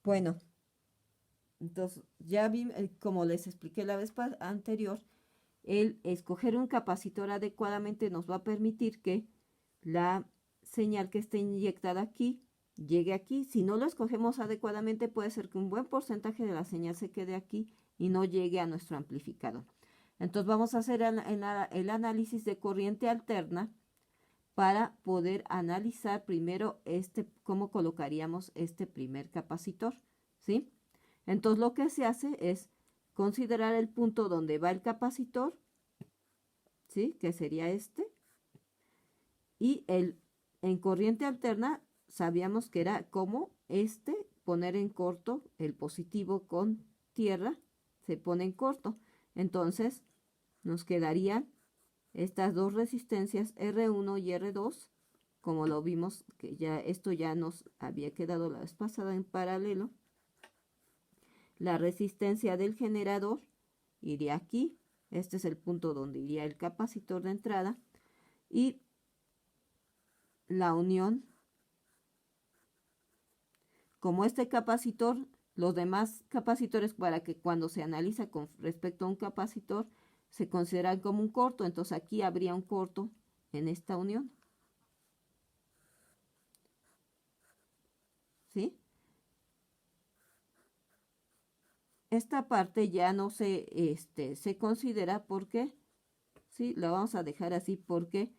Bueno, entonces ya vi, como les expliqué la vez anterior, el escoger un capacitor adecuadamente nos va a permitir que la señal que esté inyectada aquí llegue aquí. Si no lo escogemos adecuadamente, puede ser que un buen porcentaje de la señal se quede aquí y no llegue a nuestro amplificador. Entonces vamos a hacer el análisis de corriente alterna para poder analizar primero cómo colocaríamos este primer capacitor, ¿sí? Entonces lo que se hace es considerar el punto donde va el capacitor, ¿sí? Que sería este. Y en corriente alterna sabíamos que era como poner en corto el positivo con tierra, se pone en corto. Entonces nos quedarían estas dos resistencias R1 y R2, como lo vimos, que ya esto ya nos había quedado la vez pasada en paralelo. La resistencia del generador iría aquí, este es el punto donde iría el capacitor de entrada, y la unión, como este capacitor, los demás capacitores, para que cuando se analiza con respecto a un capacitor, se consideran como un corto, entonces aquí habría un corto en esta unión, ¿sí? Esta parte ya no se considera porque, ¿sí? La vamos a dejar así porque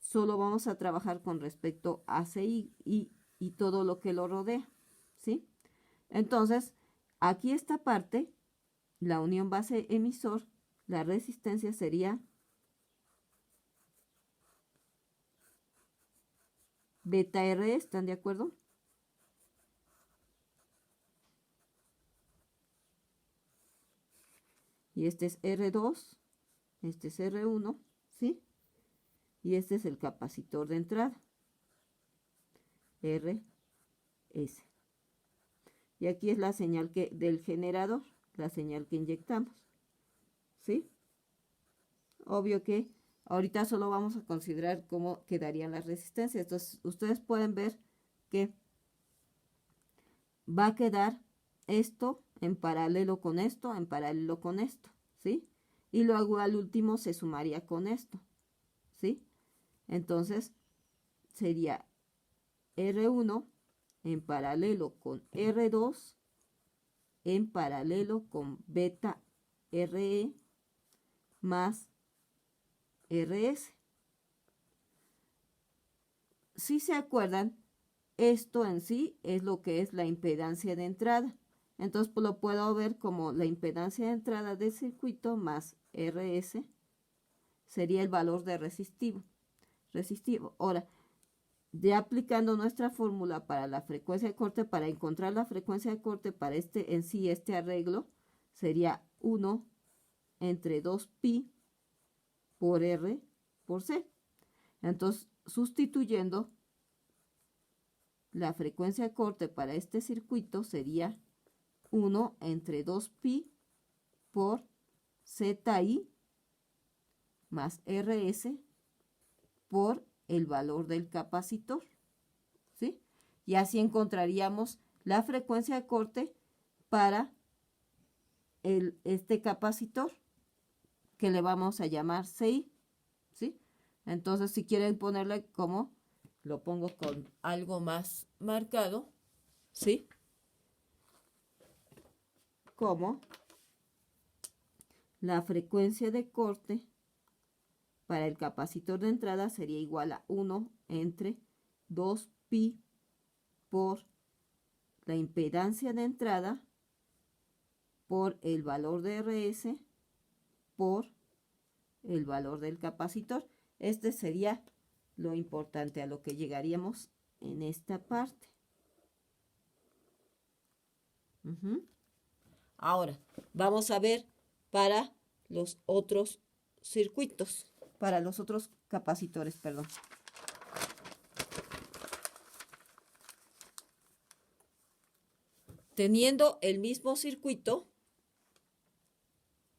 solo vamos a trabajar con respecto a CI y todo lo que lo rodea, ¿sí? Entonces, aquí esta parte, la unión base emisor, la resistencia sería beta R, ¿están de acuerdo? Y este es R2, este es R1, ¿sí? Y este es el capacitor de entrada, RS. Y aquí es la señal del generador, la señal que inyectamos, ¿sí? Obvio que ahorita solo vamos a considerar cómo quedarían las resistencias. Entonces, ustedes pueden ver que va a quedar esto en paralelo con esto, en paralelo con esto, ¿sí? Y luego al último se sumaría con esto, ¿sí? Entonces, sería R1 en paralelo con R2 en paralelo con beta RE más RS. Si se acuerdan, esto en sí es lo que es la impedancia de entrada. Entonces pues, lo puedo ver como la impedancia de entrada del circuito más RS sería el valor de resistivo. Ahora, ya aplicando nuestra fórmula para la frecuencia de corte, para encontrar la frecuencia de corte para este arreglo, sería 1 entre 2pi por R por C. Entonces, sustituyendo la frecuencia de corte para este circuito sería 1 entre 2pi por ZI más RS por el valor del capacitor, ¿sí? Y así encontraríamos la frecuencia de corte para este capacitor que le vamos a llamar CI, ¿sí? Entonces, si quieren ponerle como, lo pongo con algo más marcado, ¿sí? Como la frecuencia de corte para el capacitor de entrada sería igual a 1 entre 2pi por la impedancia de entrada por el valor de RS por el valor del capacitor. Este sería lo importante a lo que llegaríamos en esta parte. Ahora, vamos a ver para los otros circuitos, para los otros capacitores, perdón. Teniendo el mismo circuito,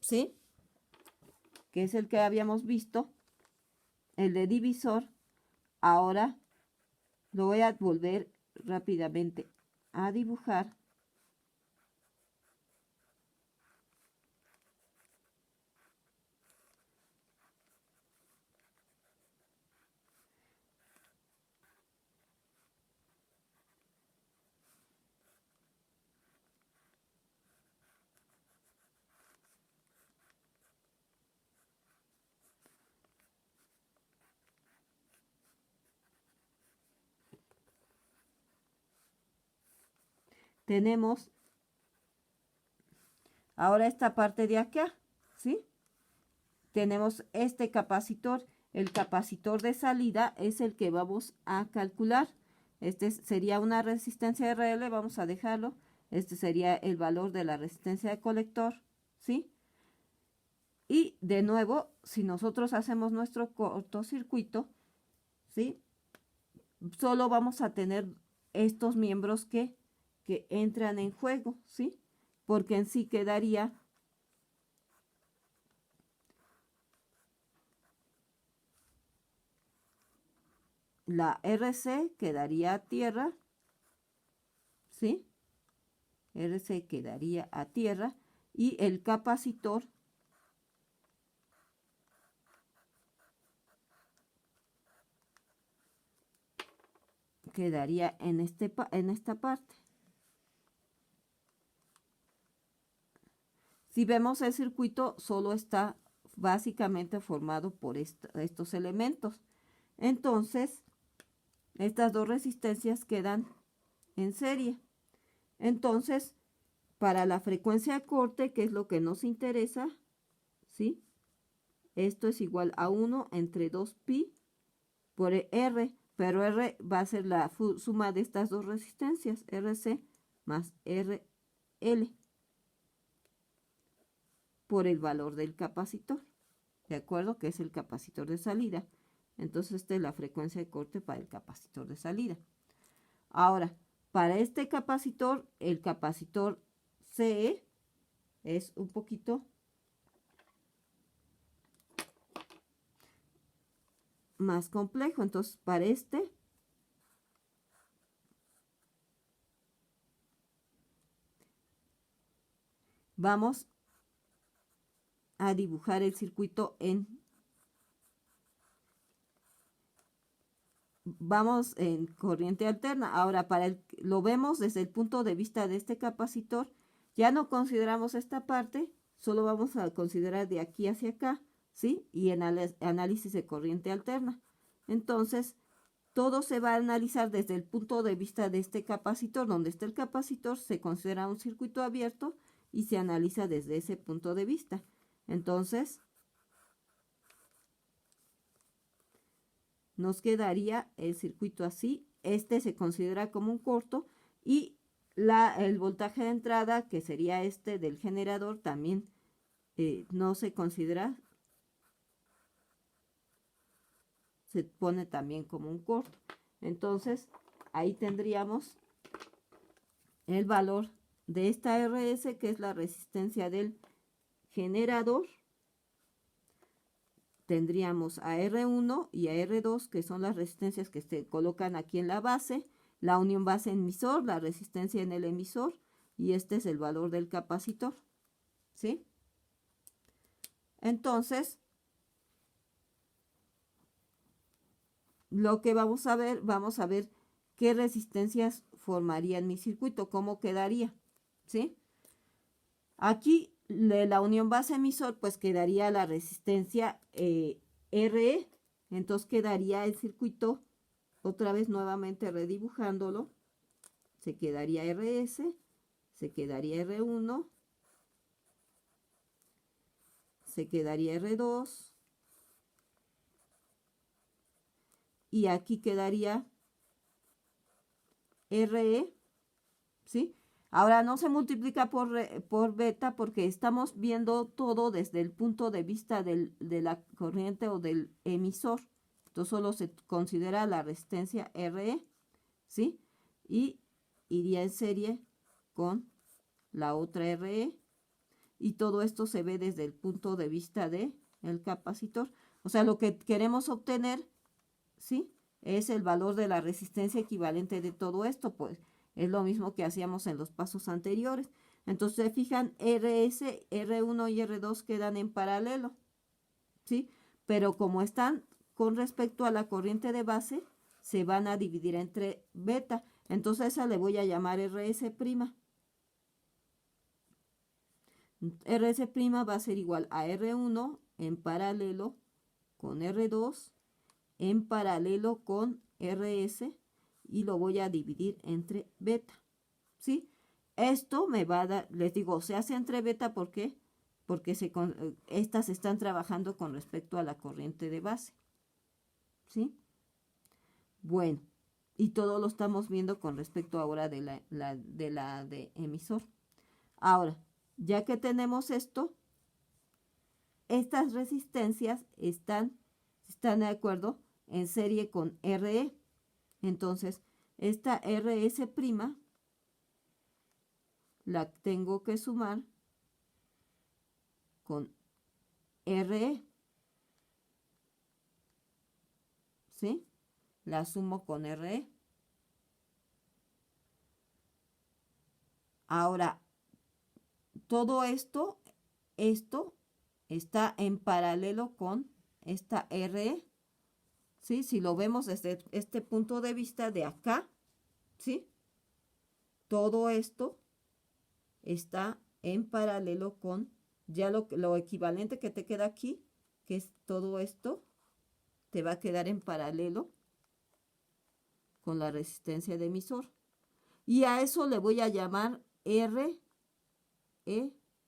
¿sí? Que es el que habíamos visto, el de divisor, ahora lo voy a volver rápidamente a dibujar tenemos ahora esta parte de acá, ¿sí? Tenemos este capacitor. El capacitor de salida es el que vamos a calcular. Este sería una resistencia RL, vamos a dejarlo. Este sería el valor de la resistencia de colector, ¿sí? Y de nuevo, si nosotros hacemos nuestro cortocircuito, ¿sí? Solo vamos a tener estos miembros que entran en juego, ¿sí? Porque en sí quedaría la RC quedaría a tierra, ¿sí? RC quedaría a tierra y el capacitor quedaría en esta parte. Si vemos el circuito, solo está básicamente formado por estos elementos. Entonces, estas dos resistencias quedan en serie. Entonces, para la frecuencia de corte, que es lo que nos interesa, ¿sí? Esto es igual a 1 entre 2pi por R, pero R va a ser la suma de estas dos resistencias, RC más RL, por el valor del capacitor, ¿de acuerdo? Que es el capacitor de salida. Entonces, esta es la frecuencia de corte para el capacitor de salida. Ahora, para este capacitor, el capacitor CE es un poquito más complejo. Entonces, para este vamos a dibujar el circuito vamos en corriente alterna. Ahora, lo vemos desde el punto de vista de este capacitor. Ya no consideramos esta parte, solo vamos a considerar de aquí hacia acá, ¿sí? Y en análisis de corriente alterna. Entonces, todo se va a analizar desde el punto de vista de este capacitor. Donde está el capacitor se considera un circuito abierto y se analiza desde ese punto de vista. Entonces, nos quedaría el circuito así. Este se considera como un corto y el voltaje de entrada, que sería este del generador, también no se considera, se pone también como un corto. Entonces, ahí tendríamos el valor de esta RS, que es la resistencia del generador. Tendríamos a R1 y a R2, que son las resistencias que se colocan aquí en la base, la unión base-emisor, la resistencia en el emisor, y este es el valor del capacitor, ¿sí? Entonces, lo que vamos a ver qué resistencias formarían mi circuito, cómo quedaría, ¿sí? Aquí, la unión base-emisor, pues quedaría la resistencia RE, entonces quedaría el circuito, otra vez nuevamente redibujándolo, se quedaría RS, se quedaría R1, se quedaría R2, y aquí quedaría RE, ¿sí? Ahora no se multiplica por beta porque estamos viendo todo desde el punto de vista de la corriente o del emisor. Entonces solo se considera la resistencia RE, ¿sí? Y iría en serie con la otra RE. Y todo esto se ve desde el punto de vista del capacitor. O sea, lo que queremos obtener, ¿sí? Es el valor de la resistencia equivalente de todo esto, pues es lo mismo que hacíamos en los pasos anteriores. Entonces, se fijan, RS, R1 y R2 quedan en paralelo, ¿sí? Pero como están con respecto a la corriente de base, se van a dividir entre beta. Entonces, a esa le voy a llamar RS'. RS' va a ser igual a R1 en paralelo con R2 en paralelo con RS y lo voy a dividir entre beta, ¿sí? esto me va a dar, les digo, se hace entre beta, ¿por qué? Porque estas están trabajando con respecto a la corriente de base. ¿Sí? Bueno, y todo lo estamos viendo con respecto ahora de la de emisor. Ahora, ya que tenemos esto, estas resistencias están de acuerdo en serie con RE. Entonces, esta RS' la tengo que sumar con RE. ¿Sí? La sumo con RE. Ahora, todo esto está en paralelo con esta RE. ¿Sí? Si lo vemos desde este punto de vista de acá, ¿sí? Todo esto está en paralelo con ya lo equivalente que te queda aquí, que es todo esto, te va a quedar en paralelo con la resistencia de emisor. Y a eso le voy a llamar RE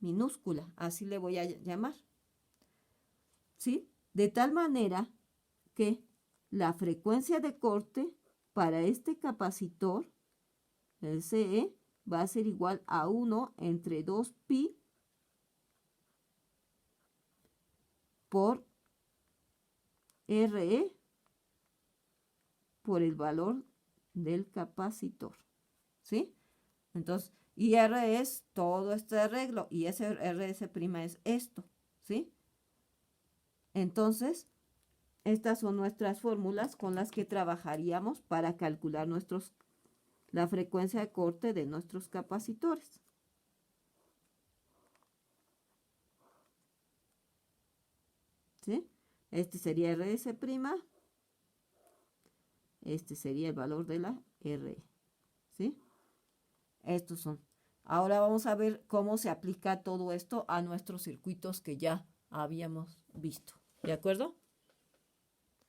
minúscula, así le voy a llamar. ¿Sí? De tal manera que la frecuencia de corte para este capacitor, el CE, va a ser igual a 1 entre 2pi por RE por el valor del capacitor. ¿Sí? Entonces, y R es todo este arreglo y ese RS' es esto. ¿Sí? Entonces, estas son nuestras fórmulas con las que trabajaríamos para calcular la frecuencia de corte de nuestros capacitores. ¿Sí? Este sería RS', este sería el valor de la RE. ¿Sí? Estos son. Ahora vamos a ver cómo se aplica todo esto a nuestros circuitos que ya habíamos visto. ¿De acuerdo?